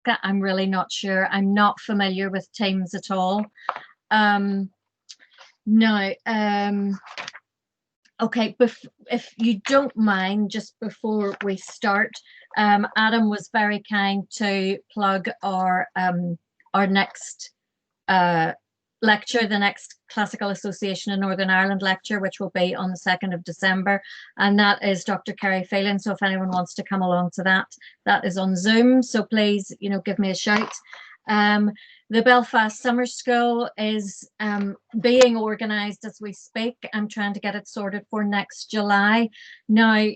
Jessica? I'm really not sure. I'm not familiar with teams at all. No. Okay, if you don't mind, just before we start, Adam was very kind to plug our next lecture, the next Classical Association in Northern Ireland lecture, which will be on the 2nd of December, and that is Dr. Kerry Phelan. So if anyone wants to come along to that, that is on Zoom. So please, give me a shout. The Belfast Summer School is being organised as we speak. I'm trying to get it sorted for next July. Now,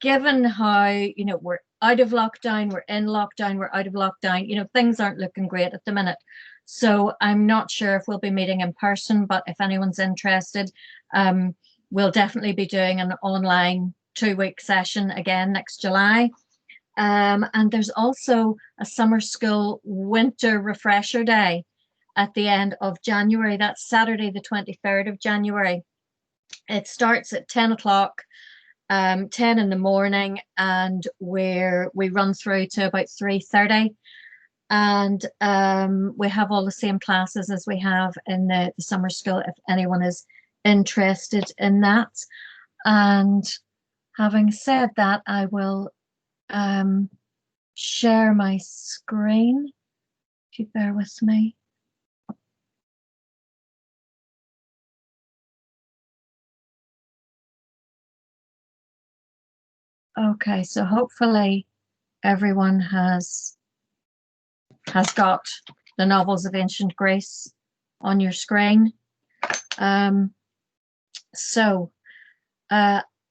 given how, we're out of lockdown, we're in lockdown, we're out of lockdown, things aren't looking great at the minute. So I'm not sure if we'll be meeting in person, but if anyone's interested, we'll definitely be doing an online 2-week session again next July. And there's also a summer school winter refresher day at the end of January. That's Saturday, the 23rd of January. It starts at 10 o'clock, 10 in the morning, and we run through to about 3:30. And we have all the same classes as we have in the summer school, if anyone is interested in that. And having said that, I will share my screen, if you bear with me. Okay, so hopefully everyone has got the novels of ancient Greece on your screen.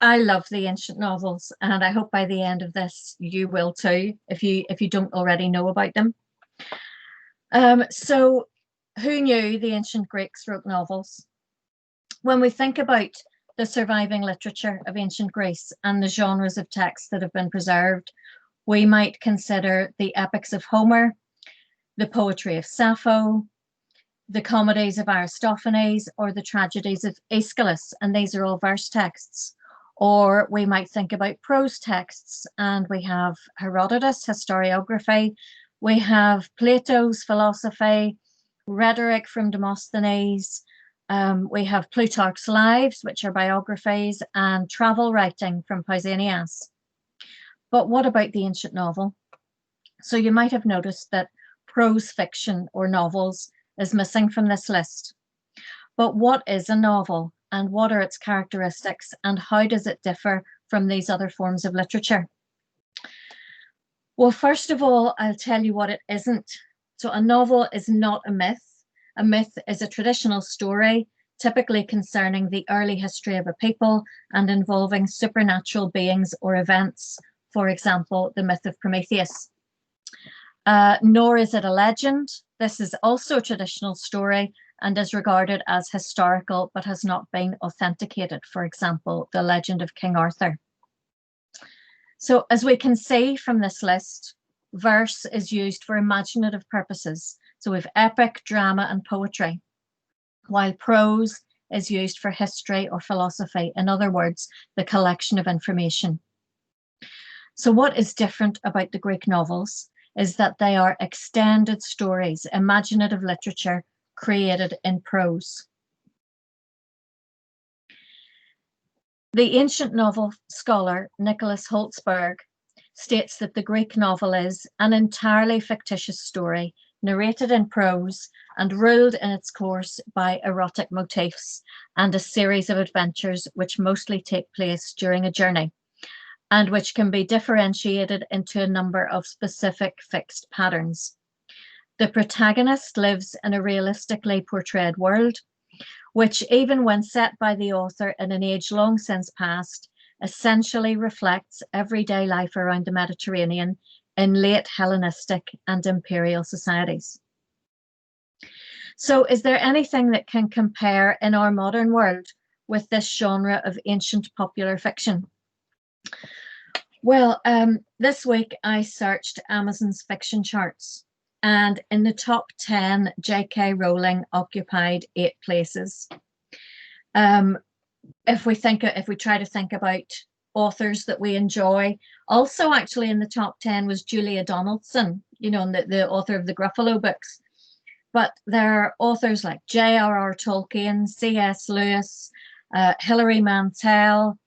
I love the ancient novels, and I hope by the end of this you will too, if you don't already know about them. So who knew the ancient Greeks wrote novels? When we think about the surviving literature of ancient Greece and the genres of texts that have been preserved, we might consider the epics of Homer, the poetry of Sappho, the comedies of Aristophanes, or the tragedies of Aeschylus, and these are all verse texts. Or we might think about prose texts, and we have Herodotus, historiography, we have Plato's philosophy, rhetoric from Demosthenes, we have Plutarch's lives, which are biographies, and travel writing from Pausanias. But what about the ancient novel? So you might have noticed that prose fiction or novels is missing from this list. But what is a novel, and what are its characteristics, and how does it differ from these other forms of literature? Well, first of all, I'll tell you what it isn't. So a novel is not a myth. A myth is a traditional story, typically concerning the early history of a people and involving supernatural beings or events. For example, the myth of Prometheus. Nor is it a legend. This is also a traditional story and is regarded as historical, but has not been authenticated. For example, the legend of King Arthur. So as we can see from this list, verse is used for imaginative purposes. So we have epic, drama, and poetry, while prose is used for history or philosophy. In other words, the collection of information. So what is different about the Greek novels is that they are extended stories, imaginative literature created in prose. The ancient novel scholar Nicholas Holtzberg states that the Greek novel is an entirely fictitious story narrated in prose and ruled in its course by erotic motifs and a series of adventures which mostly take place during a journey, and which can be differentiated into a number of specific fixed patterns. The protagonist lives in a realistically portrayed world, which, even when set by the author in an age long since past, essentially reflects everyday life around the Mediterranean in late Hellenistic and imperial societies. So is there anything that can compare in our modern world with this genre of ancient popular fiction? Well, this week I searched Amazon's fiction charts, and in the top 10, J.K. Rowling occupied 8 places. If we try to think about authors that we enjoy, also actually in the top 10 was Julia Donaldson, you know, the author of the Gruffalo books. But there are authors like J.R.R. Tolkien, C.S. Lewis, Hilary Mantel.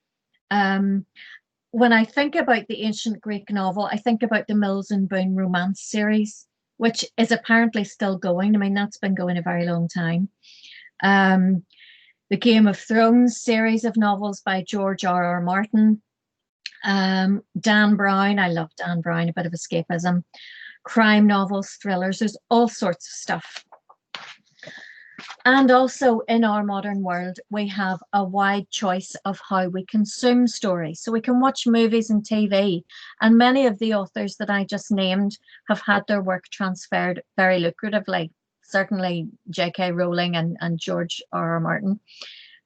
When I think about the ancient Greek novel, I think about the Mills and Boon romance series, which is apparently still going. I mean, that's been going a very long time. The Game of Thrones series of novels by George R.R. Martin. Dan Brown, I love Dan Brown, a bit of escapism. Crime novels, thrillers, there's all sorts of stuff. And also in our modern world, we have a wide choice of how we consume stories. So we can watch movies and TV, and many of the authors that I just named have had their work transferred very lucratively. Certainly J.K. Rowling and George R.R. Martin,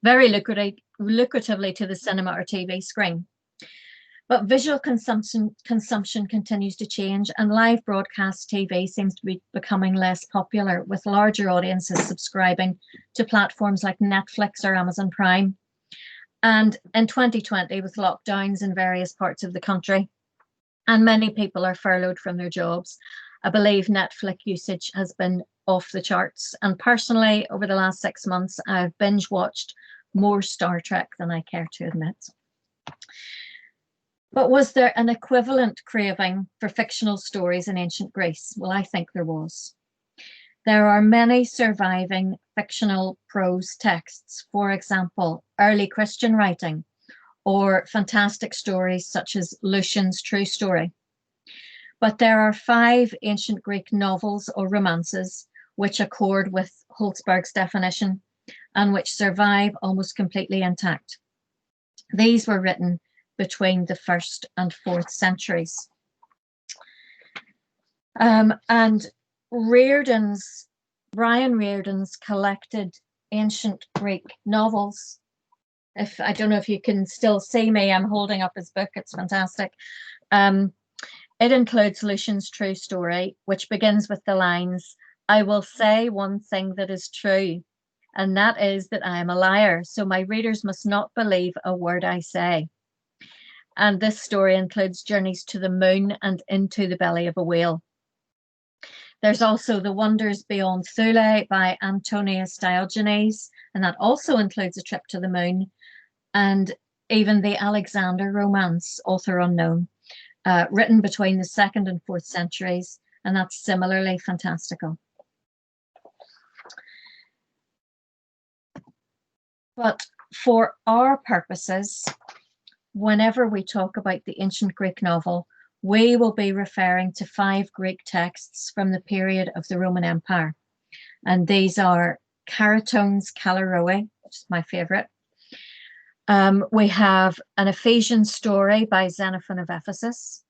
very lucratively to the cinema or TV screen. But visual consumption continues to change, and live broadcast TV seems to be becoming less popular, with larger audiences subscribing to platforms like Netflix or Amazon Prime. And in 2020, with lockdowns in various parts of the country, and many people are furloughed from their jobs, I believe Netflix usage has been off the charts. And personally, over the last 6 months, I've binge watched more Star Trek than I care to admit. But was there an equivalent craving for fictional stories in ancient Greece? Well, I think there was. There are many surviving fictional prose texts, for example, early Christian writing, or fantastic stories such as Lucian's True Story. But there are 5 ancient Greek novels or romances which accord with Holzberg's definition and which survive almost completely intact. These were written between the 1st and 4th centuries. And Brian Reardon's collected ancient Greek novels. I don't know if you can still see me, I'm holding up his book, it's fantastic. It includes Lucian's True Story, which begins with the lines, "I will say one thing that is true, and that is that I am a liar, so my readers must not believe a word I say." And this story includes journeys to the moon and into the belly of a whale. There's also The Wonders Beyond Thule by Antonius Diogenes, and that also includes a trip to the moon, and even the Alexander romance, author unknown, written between the 2nd and 4th centuries, and that's similarly fantastical. But for our purposes, whenever we talk about the ancient Greek novel, we will be referring to 5 Greek texts from the period of the Roman Empire. And these are Caratone's Callirrhoe, which is my favorite. We have an Ephesian story by Xenophon of Ephesus,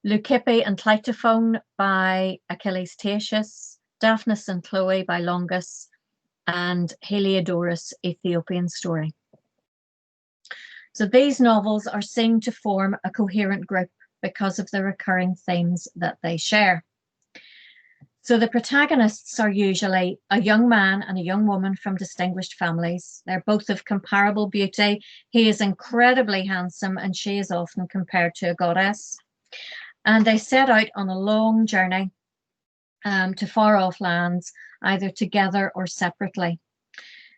Leucippe and Cleitophon by Achilles Tatius, Daphnis and Chloe by Longus, and Heliodorus' Ethiopian story. So these novels are seen to form a coherent group because of the recurring themes that they share. So the protagonists are usually a young man and a young woman from distinguished families. They're both of comparable beauty. He is incredibly handsome and she is often compared to a goddess. And they set out on a long journey to far off lands, either together or separately.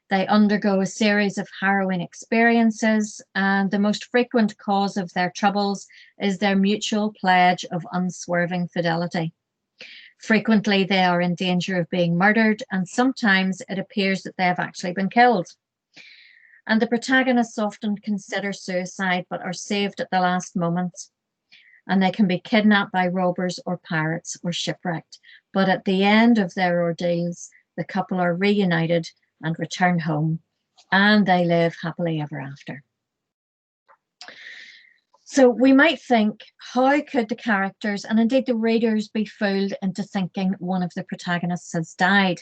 They undergo a series of harrowing experiences, and the most frequent cause of their troubles is their mutual pledge of unswerving fidelity. Frequently, they are in danger of being murdered, and sometimes it appears that they have actually been killed. And the protagonists often consider suicide, but are saved at the last moment. And they can be kidnapped by robbers or pirates or shipwrecked. But at the end of their ordeals, the couple are reunited and return home, and they live happily ever after. So we might think, how could the characters and indeed the readers be fooled into thinking one of the protagonists has died?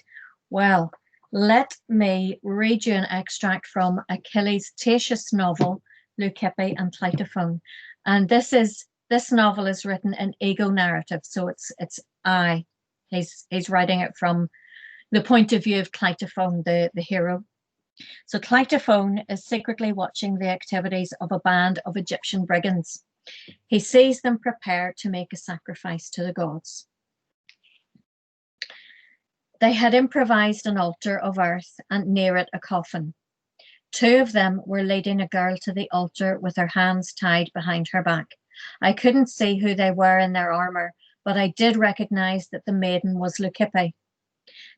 Well, let me read you an extract from Achilles Tatius' novel, Leucippe and Cleitophon. And this novel is written in ego narrative, so it's I. He's writing it from the point of view of Cleitophon, the hero. So Cleitophon is secretly watching the activities of a band of Egyptian brigands. He sees them prepare to make a sacrifice to the gods. They had improvised an altar of earth and near it a coffin. Two of them were leading a girl to the altar with her hands tied behind her back. I couldn't see who they were in their armour, but I did recognise that the maiden was Leucippe.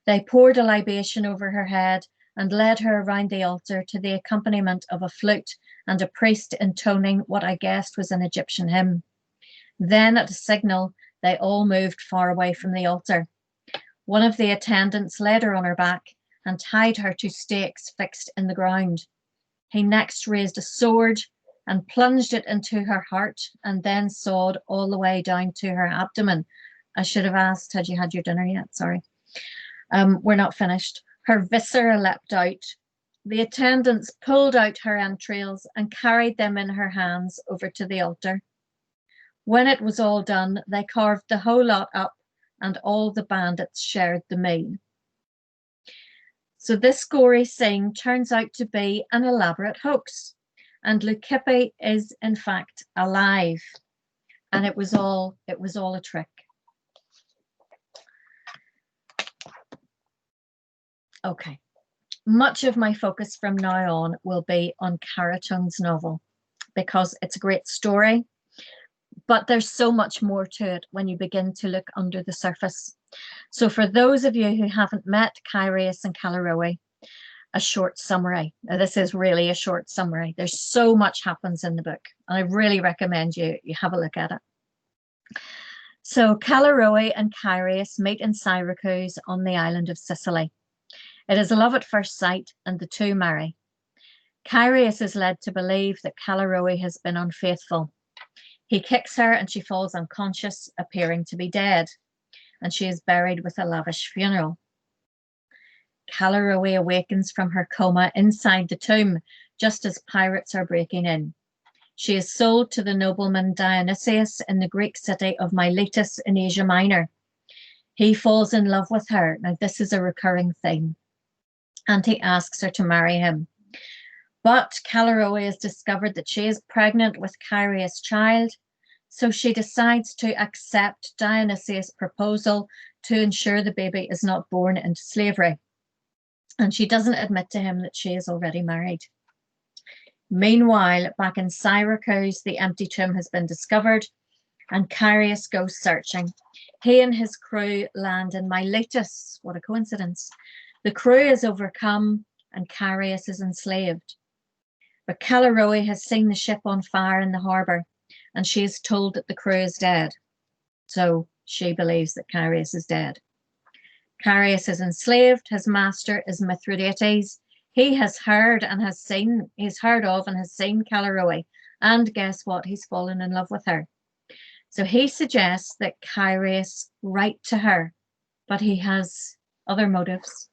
They poured a libation over her head and led her around the altar to the accompaniment of a flute and a priest intoning what I guessed was an Egyptian hymn. Then, at a signal, they all moved far away from the altar. One of the attendants led her on her back and tied her to stakes fixed in the ground. He next raised a sword and plunged it into her heart and then sawed all the way down to her abdomen. I should have asked, had you had your dinner yet? Sorry. We're not finished. Her viscera leapt out. The attendants pulled out her entrails and carried them in her hands over to the altar. When it was all done, they carved the whole lot up and all the bandits shared the meal. So this gory scene turns out to be an elaborate hoax, and Leucippe is in fact alive, and it was all a trick. Okay, much of my focus from now on will be on Caratone's novel because it's a great story, but there's so much more to it when you begin to look under the surface. So for those of you who haven't met Chaereas and Callirrhoe, a short summary. Now, this is really a short summary. There's so much happens in the book, and I really recommend you have a look at it. So Callirrhoe and Chaereas meet in Syracuse on the island of Sicily. It is a love at first sight, and the two marry. Chaereas is led to believe that Callirrhoe has been unfaithful. He kicks her and she falls unconscious, appearing to be dead, and she is buried with a lavish funeral. Callirrhoe awakens from her coma inside the tomb, just as pirates are breaking in. She is sold to the nobleman Dionysius in the Greek city of Miletus in Asia Minor. He falls in love with her. Now, this is a recurring theme, and he asks her to marry him. But Callirrhoe has discovered that she is pregnant with Chaereas' child, so she decides to accept Dionysius' proposal to ensure the baby is not born into slavery. And she doesn't admit to him that she is already married. Meanwhile, back in Syracuse, the empty tomb has been discovered, and Chaereas goes searching. He and his crew land in Miletus. What a coincidence. The crew is overcome, and Chaereas is enslaved. But Callirrhoe has seen the ship on fire in the harbour, and she is told that the crew is dead. So she believes that Chaereas is dead. Chaereas is enslaved. His master is Mithridates. He has heard of and has seen Callirrhoe, and guess what? He's fallen in love with her. So he suggests that Chaereas write to her, but he has other motives.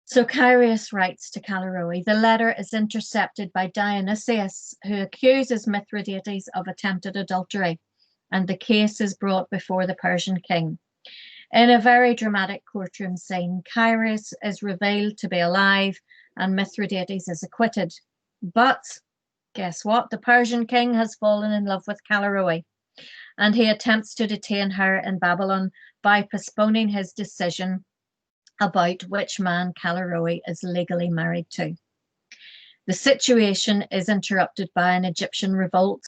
So Chaereas writes to Callirrhoe. The letter is intercepted by Dionysius, who accuses Mithridates of attempted adultery, and the case is brought before the Persian king. In a very dramatic courtroom scene, Chaereas is revealed to be alive and Mithridates is acquitted. But guess what? The Persian king has fallen in love with Callirrhoe, and he attempts to detain her in Babylon by postponing his decision about which man Callirrhoe is legally married to. The situation is interrupted by an Egyptian revolt,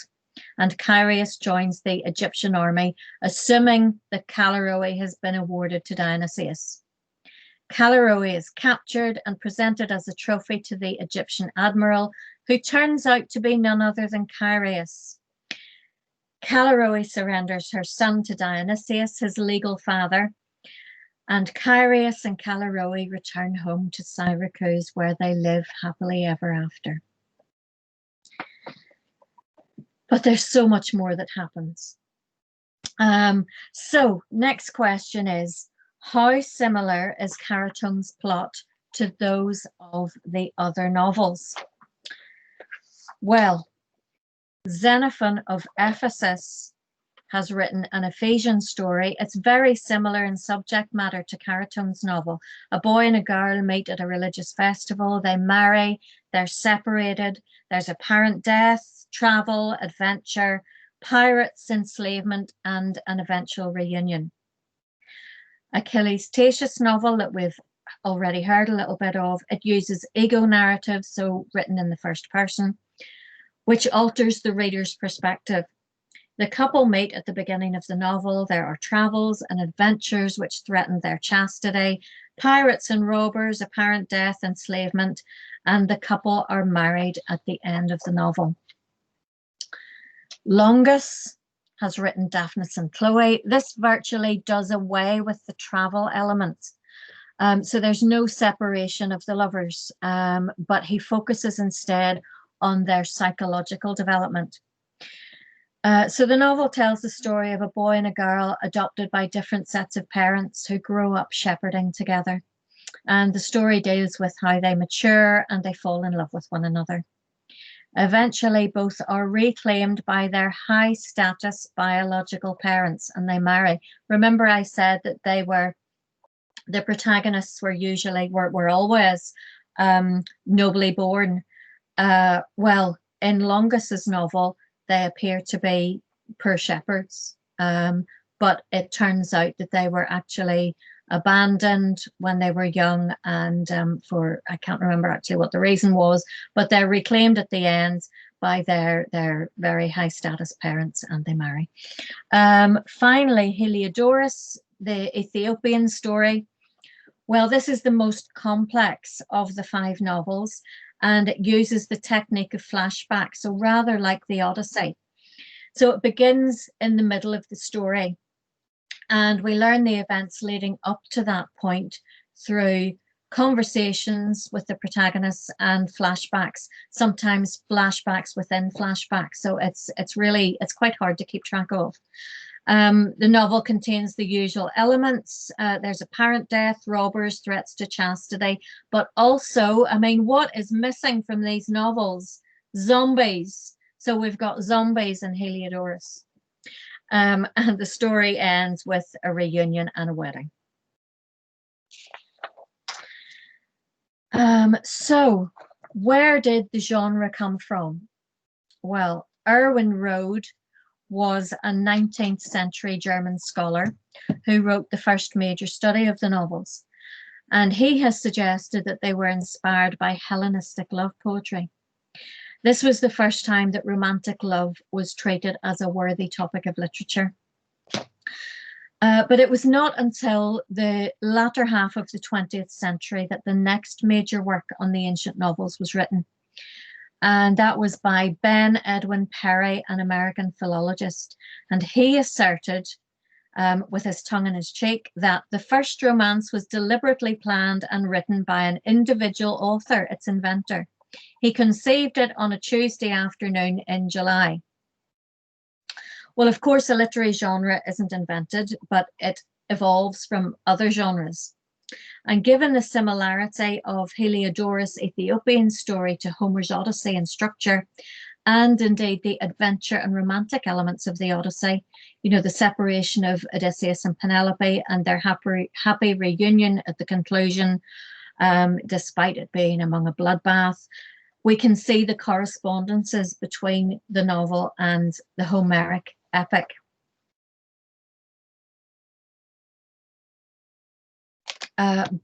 and Chaereas joins the Egyptian army, assuming that Callirrhoe has been awarded to Dionysius. Callirrhoe is captured and presented as a trophy to the Egyptian admiral, who turns out to be none other than Chaereas. Callirrhoe surrenders her son to Dionysius, his legal father, and Chaereas and Callirrhoe return home to Syracuse, where they live happily ever after. But there's so much more that happens. So next question is, how similar is Caratone's plot to those of the other novels? Well, Xenophon of Ephesus has written an Ephesian story. It's very similar in subject matter to Caratone's novel. A boy and a girl meet at a religious festival. They marry, they're separated. There's apparent death, travel, adventure, pirates, enslavement, and an eventual reunion. Achilles' Tatius novel that we've already heard a little bit of, it uses ego narrative, so written in the first person, which alters the reader's perspective. The couple meet at the beginning of the novel. There are travels and adventures which threaten their chastity, pirates and robbers, apparent death, enslavement, and the couple are married at the end of the novel. Longus has written Daphnis and Chloe. This virtually does away with the travel elements. So there's no separation of the lovers, but he focuses instead on their psychological development. So the novel tells the story of a boy and a girl adopted by different sets of parents who grow up shepherding together. And the story deals with how they mature and they fall in love with one another. Eventually, both are reclaimed by their high status biological parents and they marry. Remember, I said that the protagonists were always nobly born. Well, in Longus's novel, they appear to be poor shepherds, but it turns out that they were actually abandoned when they were young, and I can't remember actually what the reason was, but they're reclaimed at the end by their very high status parents and they marry. Finally, Heliodorus, the Ethiopian story. Well, this is the most complex of the 5 novels, and it uses the technique of flashback, so rather like the Odyssey. So it begins in the middle of the story, and we learn the events leading up to that point through conversations with the protagonists and flashbacks, sometimes flashbacks within flashbacks. So it's quite hard to keep track of. The novel contains the usual elements. There's apparent death, robbers, threats to chastity, but also, I mean, what is missing from these novels? Zombies. So we've got zombies in Heliodorus. And the story ends with a reunion and a wedding. So where did the genre come from? Well, Erwin Rohde was a 19th century German scholar who wrote the first major study of the novels. And he has suggested that they were inspired by Hellenistic love poetry. This was the first time that romantic love was treated as a worthy topic of literature. But it was not until the latter half of the 20th century that the next major work on the ancient novels was written. And that was by Ben Edwin Perry, an American philologist. And he asserted, with his tongue in his cheek, that the first romance was deliberately planned and written by an individual author, its inventor. He conceived it on a Tuesday afternoon in July. Well, of course, a literary genre isn't invented, but it evolves from other genres. And given the similarity of Heliodorus' Ethiopian story to Homer's Odyssey in structure, and indeed the adventure and romantic elements of the Odyssey, you know, the separation of Odysseus and Penelope and their happy reunion at the conclusion, despite it being among a bloodbath, we can see the correspondences between the novel and the Homeric epic.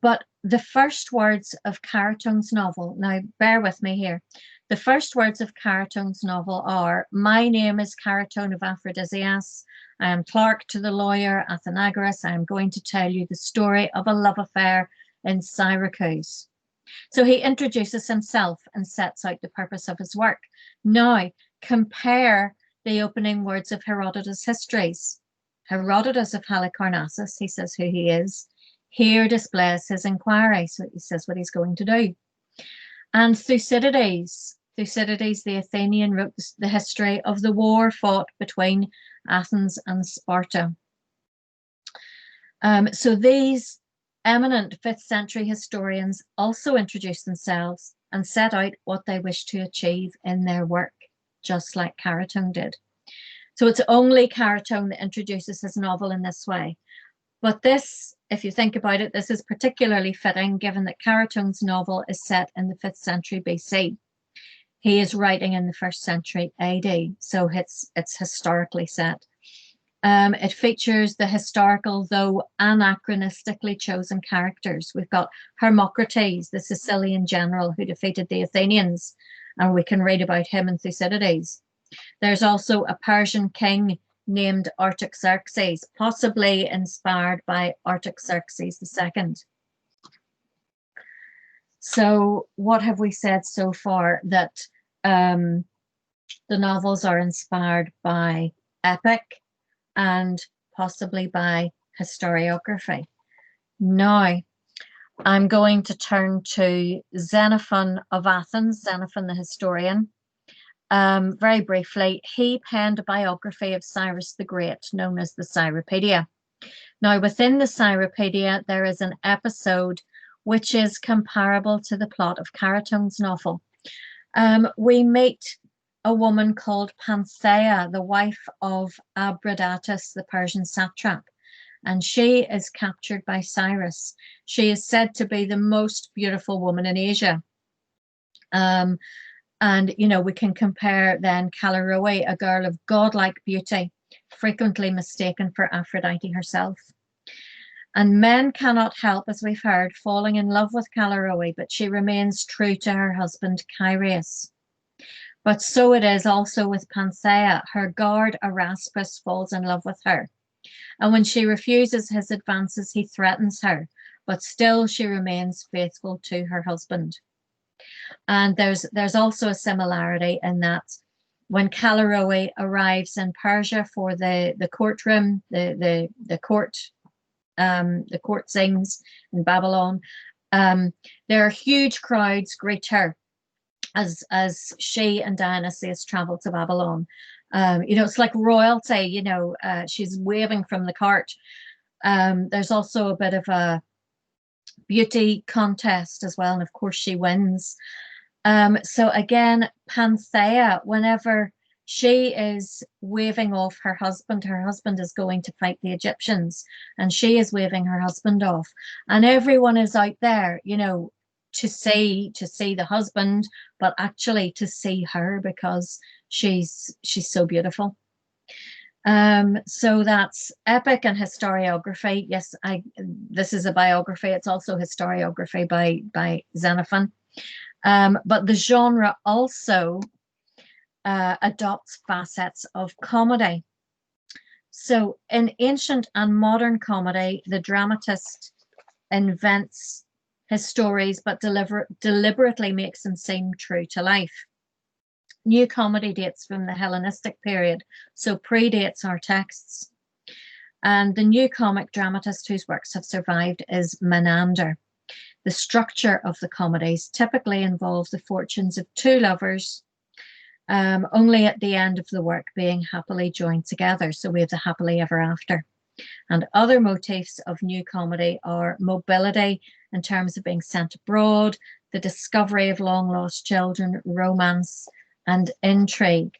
But the first words of Caratung's novel, now bear with me here, the first words of Caratung's novel are, "My name is Caratung of Aphrodisias. I am clerk to the lawyer Athenagoras. I am going to tell you the story of a love affair in Syracuse." So he introduces himself and sets out the purpose of his work. Now, compare the opening words of Herodotus' histories. Herodotus of Halicarnassus, he says who he is. Here displays his inquiry, so he says what he's going to do. And Thucydides, the Athenian, wrote the history of the war fought between Athens and Sparta. So these eminent 5th century historians also introduced themselves and set out what they wished to achieve in their work, just like Caratung did. So it's only Caratung that introduces his novel in this way. But this, if you think about it, this is particularly fitting given that Caratung's novel is set in the 5th century BC. He is writing in the 1st century AD, so it's historically set. It features the historical, though anachronistically chosen characters. We've got Hermocrates, the Sicilian general who defeated the Athenians, and we can read about him in Thucydides. There's also a Persian king named Artaxerxes, possibly inspired by Artaxerxes II. So what have we said so far? That the novels are inspired by epic and possibly by historiography. Now, I'm going to turn to Xenophon of Athens, Xenophon the historian. Very briefly, he penned a biography of Cyrus the Great known as the Cyropaedia. Now, within the Cyropaedia, there is an episode which is comparable to the plot of Caratone's novel. We meet a woman called Paideia, the wife of Abradatas, the Persian satrap, and she is captured by Cyrus. She is said to be the most beautiful woman in Asia. And, you know, we can compare then Callirrhoe, a girl of godlike beauty, frequently mistaken for Aphrodite herself. And men cannot help, as we've heard, falling in love with Callirrhoe, but she remains true to her husband, Chaereas. But so it is also with Paideia. Her guard, Eraspus, falls in love with her. And when she refuses his advances, he threatens her, but still she remains faithful to her husband. And there's also a similarity in that when Callirrhoe arrives in Persia for the courtroom, the court sings in Babylon, there are huge crowds greet her as she and Dionysius travel to Babylon. You know, it's like royalty, you know, she's waving from the cart. There's also a bit of a beauty contest as well, and of course she wins. So again, Paideia, whenever she is waving off her husband is going to fight the Egyptians, and she is waving her husband off, and everyone is out there, you know, to see the husband, but actually to see her because she's so beautiful. So that's epic and historiography. Yes, this is a biography. It's also historiography by Xenophon. But the genre also adopts facets of comedy. So in ancient and modern comedy, the dramatist invents his stories, but deliberately makes them seem true to life. New comedy dates from the Hellenistic period, so predates our texts. And the new comic dramatist whose works have survived is Menander. The structure of the comedies typically involves the fortunes of two lovers, only at the end of the work being happily joined together. So we have the happily ever after. And other motifs of new comedy are mobility in terms of being sent abroad, the discovery of long lost children, romance, and intrigue.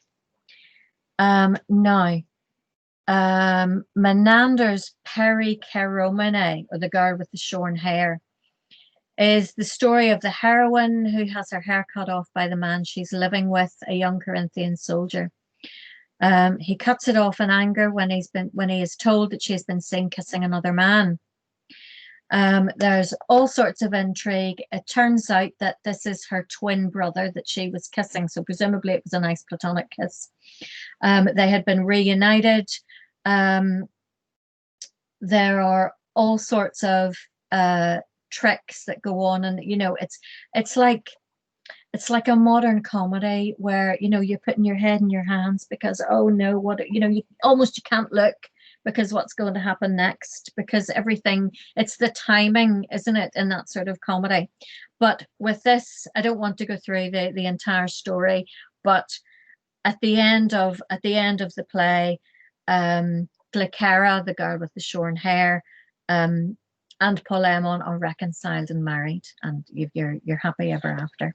Now, Menander's Pericheromene, or the girl with the shorn hair, is the story of the heroine who has her hair cut off by the man she's living with, a young Corinthian soldier. He cuts it off in anger when he is told that she's been seen kissing another man. There's all sorts of intrigue. It turns out that this is her twin brother that she was kissing, so presumably it was a nice platonic kiss. They had been reunited. There are all sorts of tricks that go on, and you know, it's like a modern comedy where, you know, you're putting your head in your hands because, oh no, what, you know, you can't look because what's going to happen next, because everything, it's the timing, isn't it, in that sort of comedy. But with this, I don't want to go through the entire story, but at the end of the play, Glycera, the girl with the shorn hair, and Polemon are reconciled and married, and you're happy ever after.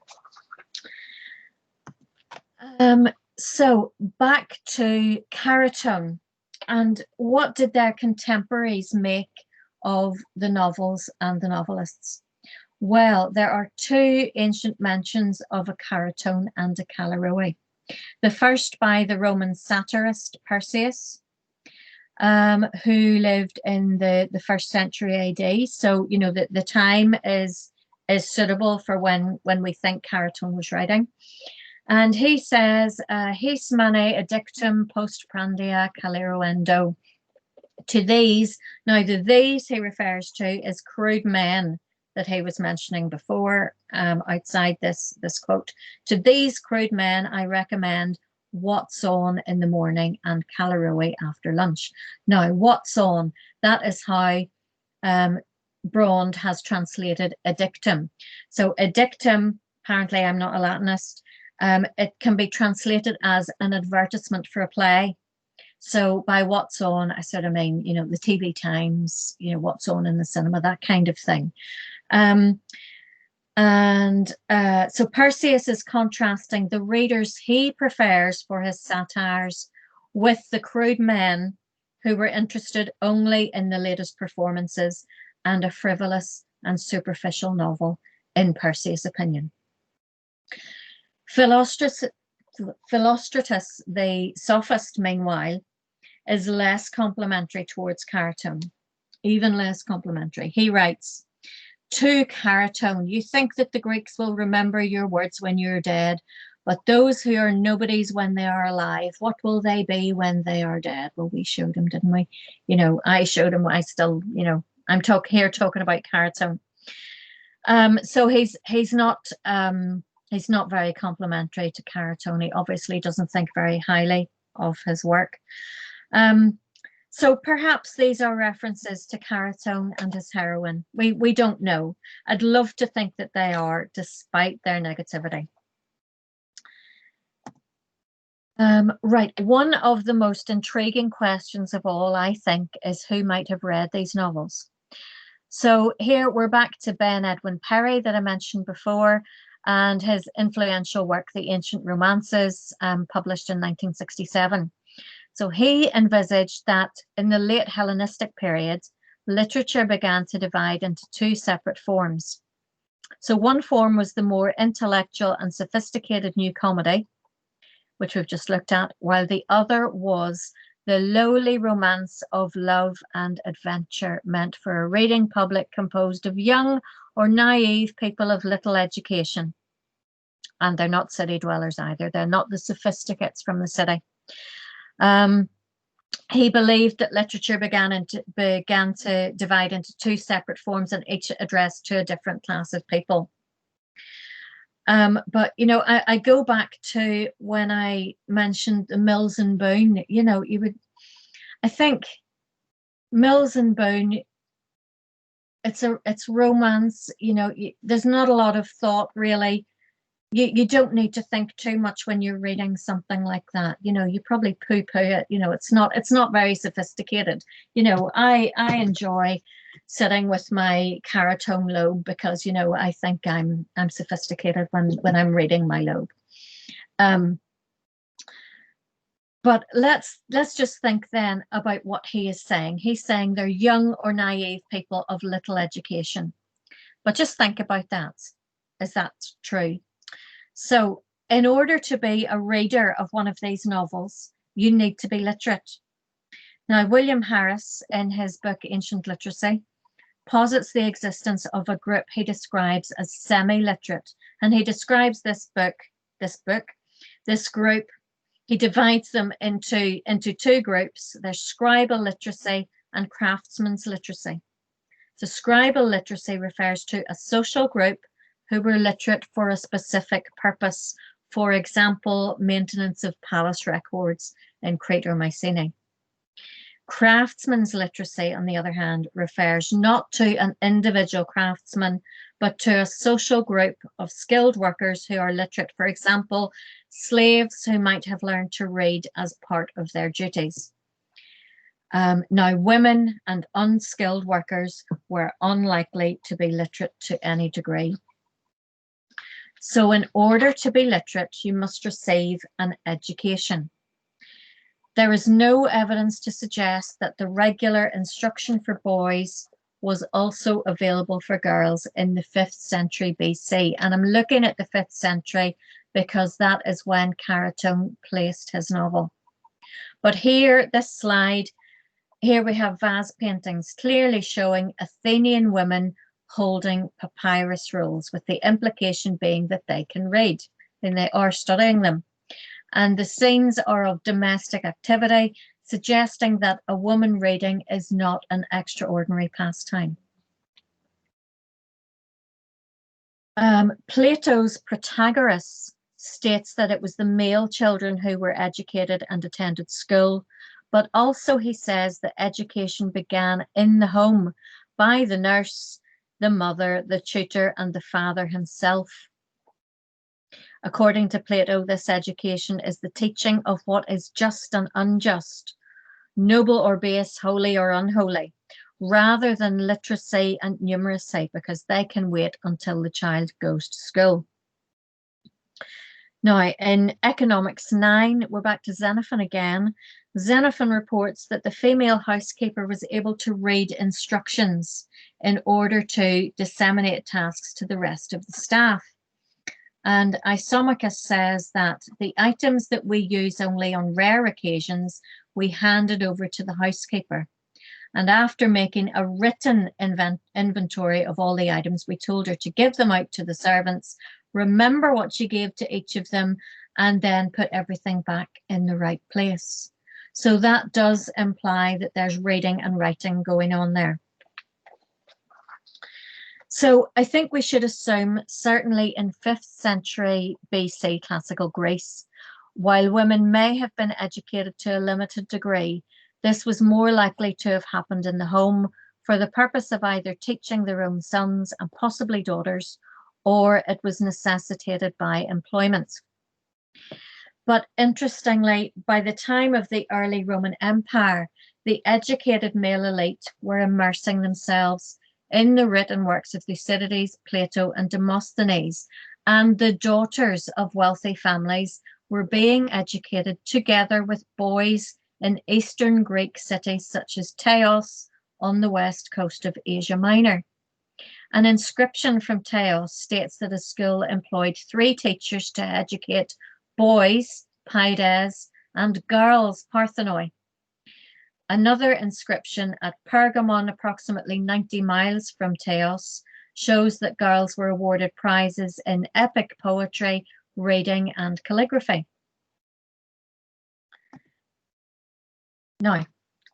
So back to Caratone, and what did their contemporaries make of the novels and the novelists? Well, there are two ancient mentions of a Caratone and a Callirrhoe. The first by the Roman satirist Perseus, who lived in the 1st century AD. So, you know, the time is suitable for when we think Caratone was writing. And he says, his mane addictum post prandia caliruendo. To these, now the these he refers to is crude men that he was mentioning before, outside this quote. To these crude men, I recommend What's On in the morning and Calorui after lunch. Now, What's On, that is how Braund has translated addictum. So addictum, apparently I'm not a Latinist, it can be translated as an advertisement for a play. So by What's On, I sort of mean, you know, the TV times, you know, what's on in the cinema, that kind of thing. So Perseus is contrasting the readers he prefers for his satires with the crude men who were interested only in the latest performances and a frivolous and superficial novel, in Perseus' opinion. Philostratus, the sophist, meanwhile, is less complimentary towards Caratone, even less complimentary. He writes, to Caratone, you think that the Greeks will remember your words when you're dead, but those who are nobodies when they are alive, what will they be when they are dead? Well, we showed him, didn't we? You know, I showed him, I still, you know, I'm talking about Caratone. So he's not very complimentary to Caratone. He obviously doesn't think very highly of his work. So perhaps these are references to Caratone and his heroine. We don't know. I'd love to think that they are, despite their negativity. Right, one of the most intriguing questions of all, I think, is who might have read these novels. So here we're back to Ben Edwin Perry that I mentioned before, and his influential work, The Ancient Romances, published in 1967. So he envisaged that in the late Hellenistic period, literature began to divide into two separate forms. So one form was the more intellectual and sophisticated new comedy, which we've just looked at, while the other was the lowly romance of love and adventure meant for a reading public composed of young or naive people of little education. And they're not city dwellers either. They're not the sophisticates from the city. He believed that literature began to divide into two separate forms, and each addressed to a different class of people. But, you know, I go back to when I mentioned the Mills and Boon, you know, I think Mills and Boon, it's romance, you know, there's not a lot of thought really. You don't need to think too much when you're reading something like that. You know, you probably poo-poo it. You know, it's not very sophisticated. You know, I enjoy sitting with my Caratone lobe because, you know, I think I'm sophisticated when I'm reading my lobe. But let's just think then about what he is saying. He's saying they're young or naive people of little education. But just think about that. Is that true? So in order to be a reader of one of these novels, you need to be literate. Now, William Harris, in his book Ancient Literacy, posits the existence of a group he describes as semi-literate. And he describes this group, he divides them into two groups. There's scribal literacy and craftsman's literacy. So scribal literacy refers to a social group who were literate for a specific purpose, for example, maintenance of palace records in Crete or Mycenae. Craftsman's literacy, on the other hand, refers not to an individual craftsman, but to a social group of skilled workers who are literate, for example, slaves who might have learned to read as part of their duties. Now, women and unskilled workers were unlikely to be literate to any degree. So in order to be literate, you must receive an education. There is no evidence to suggest that the regular instruction for boys was also available for girls in the 5th century BC. And I'm looking at the 5th century because that is when Caratone placed his novel. But here, this slide here we have vase paintings clearly showing Athenian women holding papyrus rolls, with the implication being that they can read and they are studying them. And the scenes are of domestic activity, suggesting that a woman reading is not an extraordinary pastime. Plato's Protagoras states that it was the male children who were educated and attended school, but also he says that education began in the home by the nurse, the mother, the tutor, and the father himself. According to Plato, this education is the teaching of what is just and unjust, noble or base, holy or unholy, rather than literacy and numeracy, because they can wait until the child goes to school. Now, in Economics 9, we're back to Xenophon again. Xenophon reports that the female housekeeper was able to read instructions in order to disseminate tasks to the rest of the staff. And Isomachus says that the items that we use only on rare occasions, we handed over to the housekeeper. And after making a written inventory of all the items, we told her to give them out to the servants, remember what she gave to each of them, and then put everything back in the right place. So that does imply that there's reading and writing going on there. So I think we should assume, certainly in 5th century BC classical Greece, while women may have been educated to a limited degree, this was more likely to have happened in the home for the purpose of either teaching their own sons and possibly daughters, or it was necessitated by employment. But interestingly, by the time of the early Roman Empire, the educated male elite were immersing themselves in the written works of Thucydides, Plato, and Demosthenes, and the daughters of wealthy families were being educated together with boys in Eastern Greek cities such as Teos on the west coast of Asia Minor. An inscription from Teos states that a school employed 3 teachers to educate boys, Paides, and girls, Parthenoi. Another inscription at Pergamon, approximately 90 miles from Teos, shows that girls were awarded prizes in epic poetry, reading, and calligraphy. Now,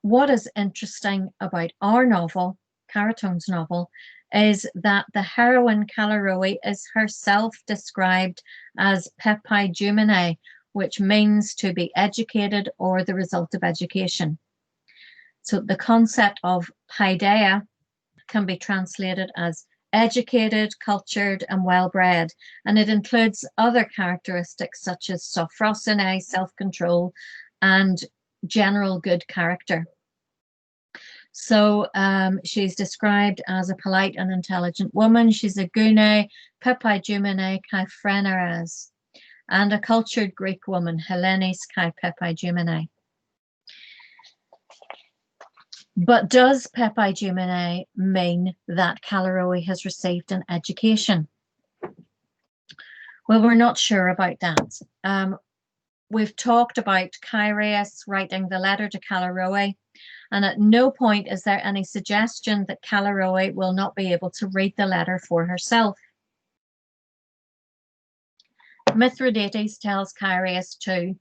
what is interesting about our novel, Caratone's novel, is that the heroine Callirrhoe is herself described as Pepaideumene, which means to be educated or the result of education. So the concept of Paideia can be translated as educated, cultured, and well-bred, and it includes other characteristics such as sophrosine, self-control, and general good character. So she's described as a polite and intelligent woman. She's a gune, Pepaideumene kai phreneres, and a cultured Greek woman, Hellenis kai Pepaideumene. But does Pepaideumene mean that Callirrhoe has received an education? Well, we're not sure about that. We've talked about Chaereas writing the letter to Callirrhoe, and at no point is there any suggestion that Callirrhoe will not be able to read the letter for herself. Mithridates tells Chaereas to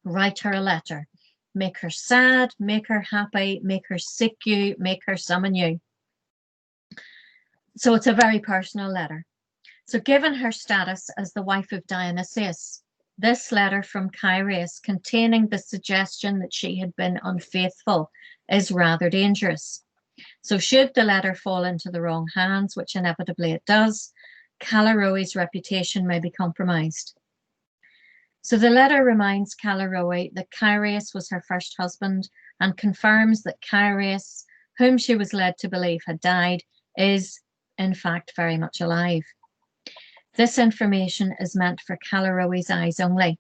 write her a letter. Make her sad, make her happy, make her seek you, make her summon you. So it's a very personal letter. So given her status as the wife of Dionysius, this letter from Chaereas containing the suggestion that she had been unfaithful is rather dangerous. So should the letter fall into the wrong hands, which inevitably it does, Callirrhoe's reputation may be compromised. So the letter reminds Callirrhoe that Chaereas was her first husband and confirms that Chaereas, whom she was led to believe had died, is in fact very much alive. This information is meant for Callirrhoe's eyes only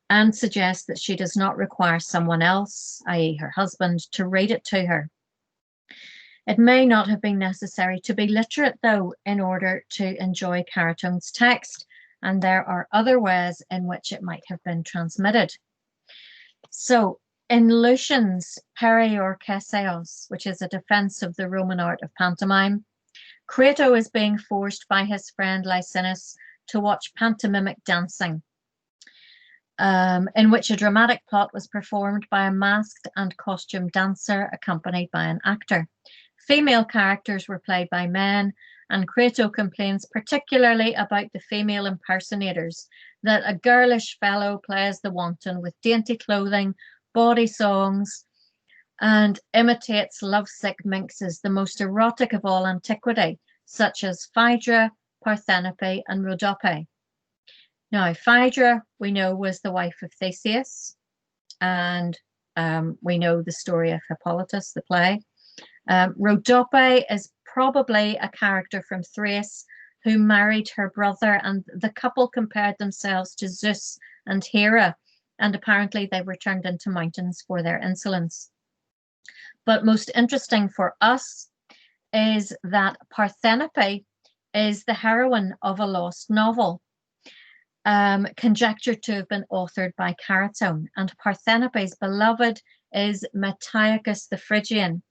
and suggests that she does not require someone else, i.e. her husband, to read it to her. It may not have been necessary to be literate, though, in order to enjoy Caratone's text, and there are other ways in which it might have been transmitted. So In Lucian's Perseus, which is a defense of the Roman art of pantomime, Crato is being forced by his friend Licinus to watch pantomimic dancing, in which a dramatic plot was performed by a masked and costumed dancer accompanied by an actor. Female characters were played by men, and Crato complains particularly about the female impersonators, that a girlish fellow plays the wanton with dainty clothing, bawdy songs, and imitates lovesick minxes, the most erotic of all antiquity, such as Phaedra, Parthenope, and Rhodope. Now, Phaedra, we know, was the wife of Theseus, and we know the story of Hippolytus, the play. Rhodope is probably a character from Thrace who married her brother, and the couple compared themselves to Zeus and Hera, and apparently they were turned into mountains for their insolence. But most interesting for us is that Parthenope is the heroine of a lost novel, conjectured to have been authored by Caratone, and Parthenope's beloved is Metaicus the Phrygian,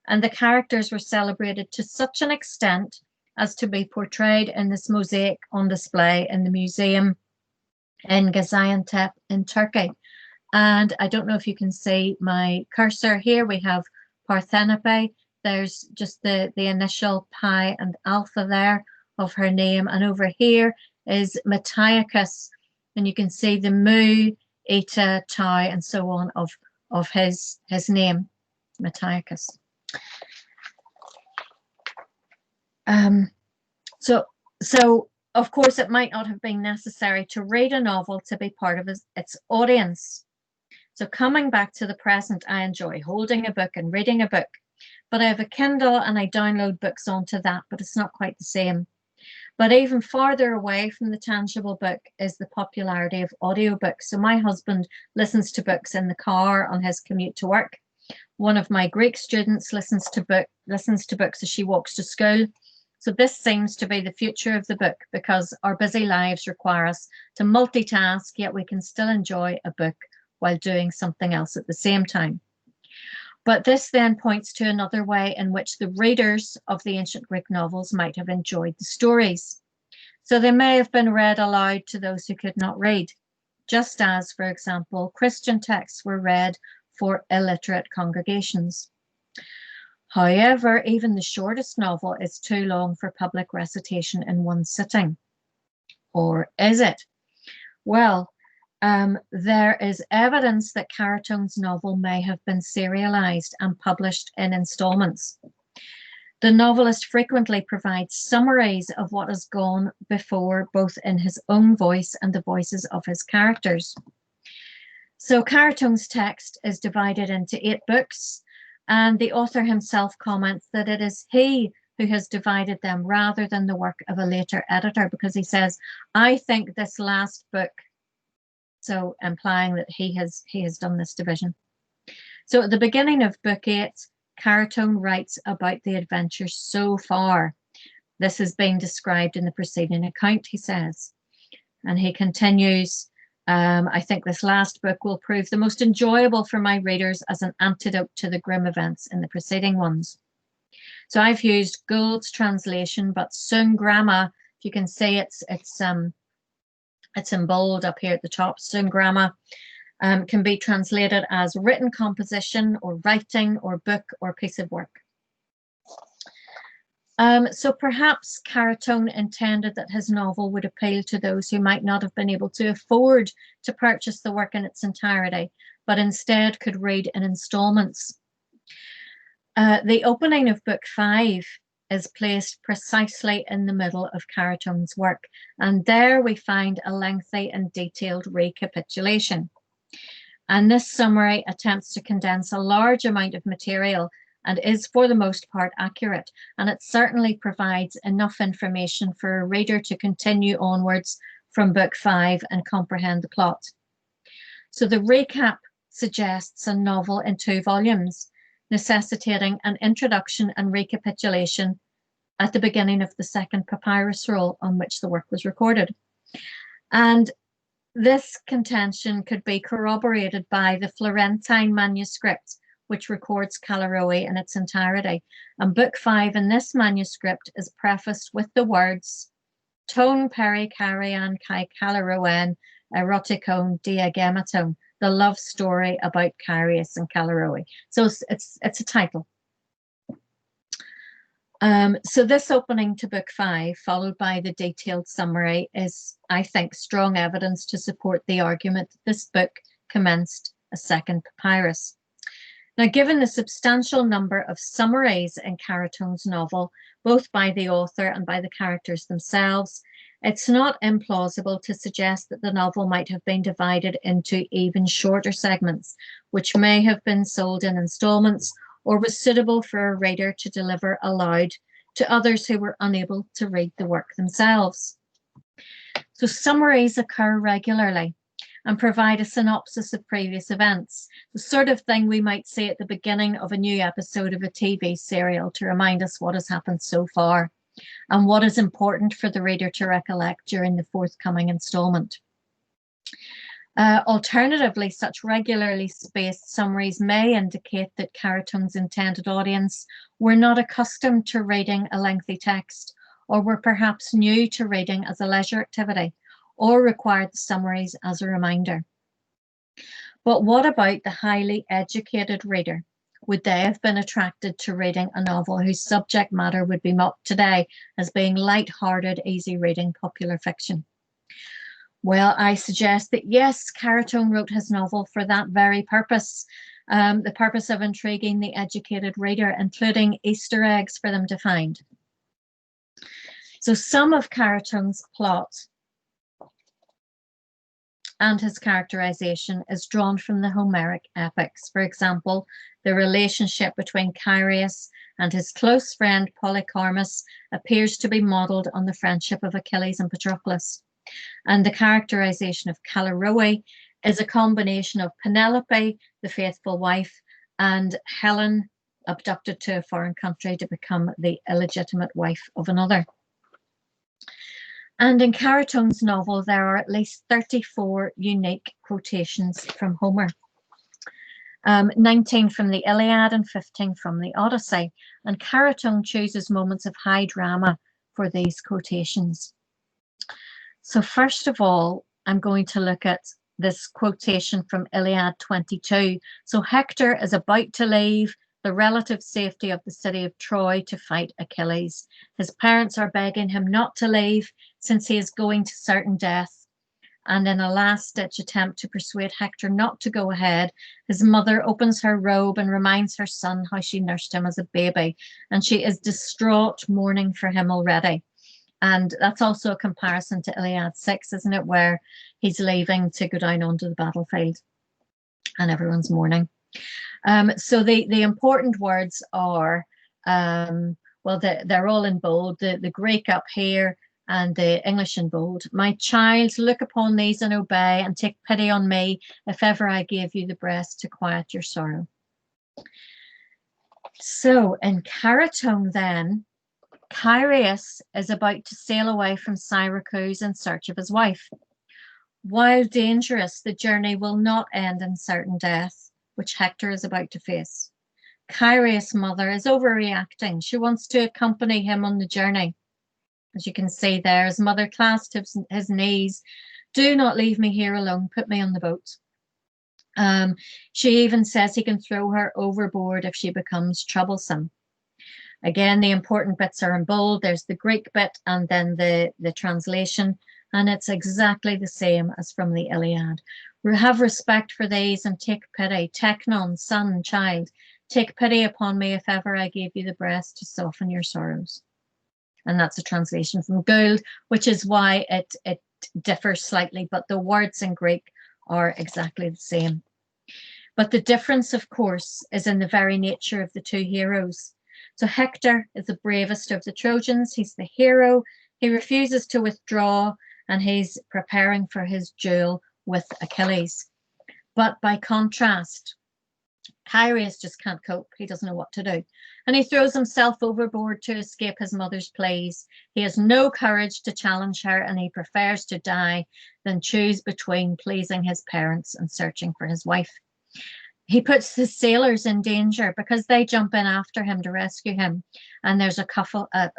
and the characters were celebrated to such an extent as to be portrayed in this mosaic on display in the museum in Gaziantep in Turkey. And I don't know if you can see my cursor here. We have Parthenope. There's just the initial pi and alpha there of her name, and over here is Metaicus, and you can see the mu, eta, tau, and so on of his name, Metaicus. So of course it might not have been necessary to read a novel to be part of its audience. So coming back to the present, I enjoy holding a book and reading a book, but I have a Kindle and I download books onto that, but it's not quite the same. But even farther away from the tangible book is the popularity of audiobooks. So my husband listens to books in the car on his commute to work. One of my Greek students listens to books as she walks to school. So this seems to be the future of the book, because our busy lives require us to multitask, yet we can still enjoy a book while doing something else at the same time. But this then points to another way in which the readers of the ancient Greek novels might have enjoyed the stories. So they may have been read aloud to those who could not read, just as, for example, Christian texts were read for illiterate congregations. However, even the shortest novel is too long for public recitation in one sitting. Or is it? Well, there is evidence that Caratone's novel may have been serialized and published in installments. The novelist frequently provides summaries of what has gone before, both in his own voice and the voices of his characters. So Caratone's text is divided into 8 books, and the author himself comments that it is he who has divided them rather than the work of a later editor, because he says, I think this last book, so implying that he has done this division. So at the beginning of book 8, Caratone writes about the adventures so far. This is being described in the preceding account, he says. And he continues, I think this last book will prove the most enjoyable for my readers as an antidote to the grim events in the preceding ones. So I've used Gould's translation, but Sung Gramma, if you can see it's in bold up here at the top. Sung Gramma can be translated as written composition or writing or book or piece of work. So perhaps Caratone intended that his novel would appeal to those who might not have been able to afford to purchase the work in its entirety, but instead could read in installments. The opening of book 5 is placed precisely in the middle of Caratone's work, and there we find a lengthy and detailed recapitulation. And this summary attempts to condense a large amount of material and is for the most part accurate, and it certainly provides enough information for a reader to continue onwards from book 5 and comprehend the plot. So the recap suggests a novel in 2 volumes, necessitating an introduction and recapitulation at the beginning of the second papyrus roll on which the work was recorded. And This contention could be corroborated by the Florentine manuscript, which records Callirrhoe in its entirety. And Book 5 in this manuscript is prefaced with the words, Ton peri carian kai Callirrhoen eroticon diagematon, the love story about Carius and Callirrhoe. So it's a title. So this opening to Book 5, followed by the detailed summary, is, I think, strong evidence to support the argument that this book commenced a second papyrus. Now, given the substantial number of summaries in Caratone's novel, both by the author and by the characters themselves, it's not implausible to suggest that the novel might have been divided into even shorter segments, which may have been sold in installments or was suitable for a reader to deliver aloud to others who were unable to read the work themselves. So summaries occur regularly and provide a synopsis of previous events, the sort of thing we might see at the beginning of a new episode of a TV serial to remind us what has happened so far and what is important for the reader to recollect during the forthcoming installment. Alternatively, such regularly spaced summaries may indicate that Caratone's intended audience were not accustomed to reading a lengthy text, or were perhaps new to reading as a leisure activity, or required the summaries as a reminder. But what about the highly educated reader? Would they have been attracted to reading a novel whose subject matter would be mocked today as being light-hearted, easy reading popular fiction? Well, I suggest that yes, Caratone wrote his novel for that very purpose, the purpose of intriguing the educated reader, including Easter eggs for them to find. So some of Caratone's plot and his characterization is drawn from the Homeric epics. For example, the relationship between Carius and his close friend Polycarmus appears to be modelled on the friendship of Achilles and Patroclus. And the characterization of Callirrhoe is a combination of Penelope, the faithful wife, and Helen, abducted to a foreign country to become the illegitimate wife of another. And in Caratone's novel, there are at least 34 unique quotations from Homer. 19 from the Iliad and 15 from the Odyssey. And Caratone chooses moments of high drama for these quotations. So first of all, I'm going to look at this quotation from Iliad 22. So Hector is about to leave the relative safety of the city of Troy to fight Achilles. His parents are begging him not to leave since he is going to certain death. And in a last-ditch attempt to persuade Hector not to go ahead, his mother opens her robe and reminds her son how she nursed him as a baby. And she is distraught, mourning for him already. And that's also a comparison to Iliad 6, isn't it, where he's leaving to go down onto the battlefield and everyone's mourning. So the important words are, well, they're all in bold, the Greek up here and the English in bold. My child, look upon these and obey, and take pity on me if ever I gave you the breast to quiet your sorrow. So in Caratone then, Carius is about to sail away from Syracuse in search of his wife. While dangerous, the journey will not end in certain death, which Hector is about to face. Carius' mother is overreacting. She wants to accompany him on the journey. As you can see there, his mother clasped his knees. Do not leave me here alone. Put me on the boat. She even says he can throw her overboard if she becomes troublesome. Again, the important bits are in bold. There's the Greek bit and then the translation, and it's exactly the same as from the Iliad. Have respect for these and take pity. Teknon, son, child, take pity upon me if ever I gave you the breast to soften your sorrows. And that's a translation from Gould, which is why it differs slightly, but the words in Greek are exactly the same. But the difference, of course, is in the very nature of the two heroes. So Hector is the bravest of the Trojans. He's the hero. He refuses to withdraw, and he's preparing for his duel with Achilles. But by contrast, Kyrieus just can't cope. He doesn't know what to do. And he throws himself overboard to escape his mother's pleas. He has no courage to challenge her, and he prefers to die than choose between pleasing his parents and searching for his wife. He puts the sailors in danger because they jump in after him to rescue him. And there's a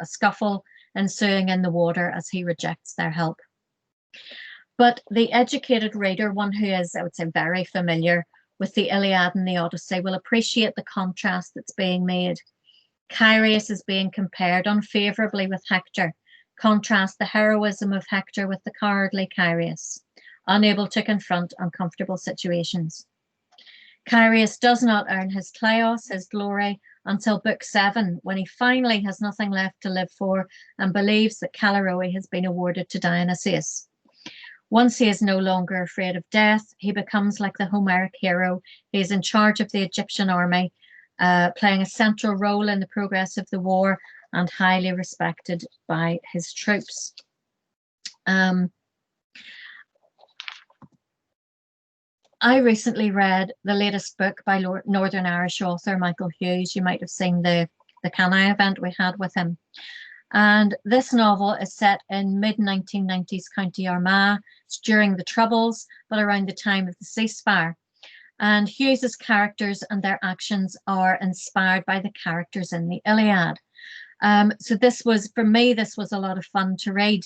scuffle ensuing in the water as he rejects their help. But the educated reader, one who is, I would say, very familiar with the Iliad and the Odyssey, will appreciate the contrast that's being made. Kyrieus is being compared unfavorably with Hector. Contrast the heroism of Hector with the cowardly Kyrieus, unable to confront uncomfortable situations. Kyrieus does not earn his kleos, his glory, until book 7, when he finally has nothing left to live for and believes that Callirrhoe has been awarded to Dionysius. Once he is no longer afraid of death, he becomes like the Homeric hero. He is in charge of the Egyptian army, playing a central role in the progress of the war and highly respected by his troops. I recently read the latest book by Northern Irish author Michael Hughes. You might have seen the Cannae event we had with him. And this novel is set in mid-1990s County Armagh. It's during the Troubles, but around the time of the ceasefire. And Hughes's characters and their actions are inspired by the characters in the Iliad. So this was, for me, this was a lot of fun to read.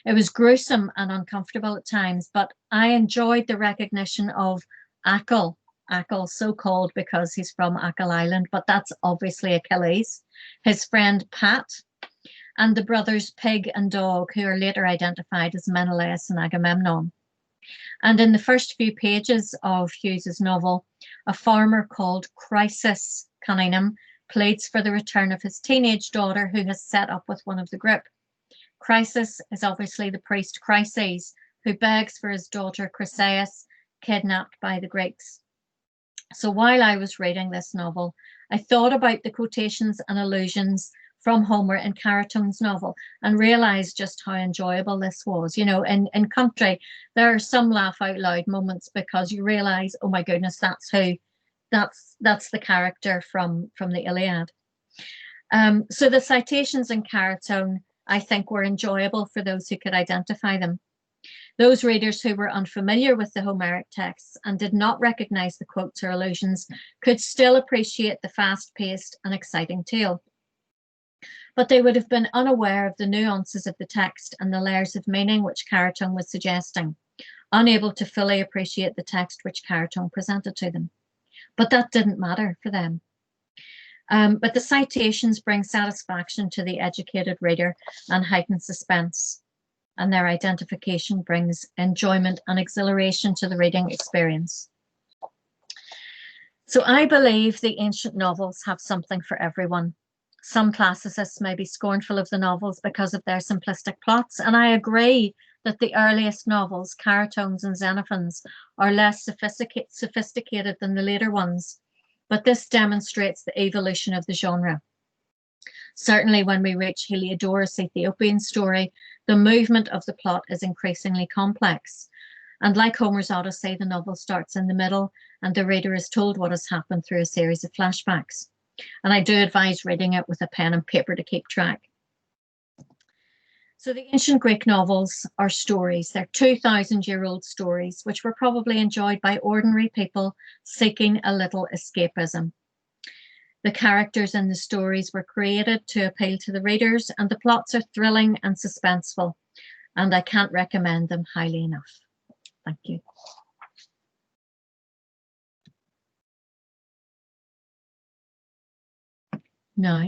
It was gruesome and uncomfortable at times, but I enjoyed the recognition of Achill. Achill, so called because he's from Achill Island, but that's obviously Achilles. His friend Pat, and the brothers Pig and Dog, who are later identified as Menelaus and Agamemnon. And in the first few pages of Hughes's novel, a farmer called Chrysis Cunningham pleads for the return of his teenage daughter, who has set up with one of the group. Chrysis is obviously the priest Chryses, who begs for his daughter Chryseis, kidnapped by the Greeks. So while I was reading this novel, I thought about the quotations and allusions from Homer in Caratone's novel and realized just how enjoyable this was. You know, in Country, there are some laugh out loud moments because you realize, oh my goodness, that's the character from the Iliad. So the citations in Caratone, I think, were enjoyable for those who could identify them. Those readers who were unfamiliar with the Homeric texts and did not recognize the quotes or allusions could still appreciate the fast-paced and exciting tale. But they would have been unaware of the nuances of the text and the layers of meaning which Caratone was suggesting, unable to fully appreciate the text which Caratone presented to them. But that didn't matter for them. But the citations bring satisfaction to the educated reader and heighten suspense, and their identification brings enjoyment and exhilaration to the reading experience. So I believe the ancient novels have something for everyone. Some classicists may be scornful of the novels because of their simplistic plots, and I agree that the earliest novels, Caratones and Xenophons, are less sophisticated than the later ones, but this demonstrates the evolution of the genre. Certainly when we reach Heliodorus' Ethiopian story, the movement of the plot is increasingly complex. And like Homer's Odyssey, the novel starts in the middle and the reader is told what has happened through a series of flashbacks. And I do advise reading it with a pen and paper to keep track. So the ancient Greek novels are stories. They're 2,000-year-old stories, which were probably enjoyed by ordinary people seeking a little escapism. The characters in the stories were created to appeal to the readers, and the plots are thrilling and suspenseful, and I can't recommend them highly enough. Thank you. Now,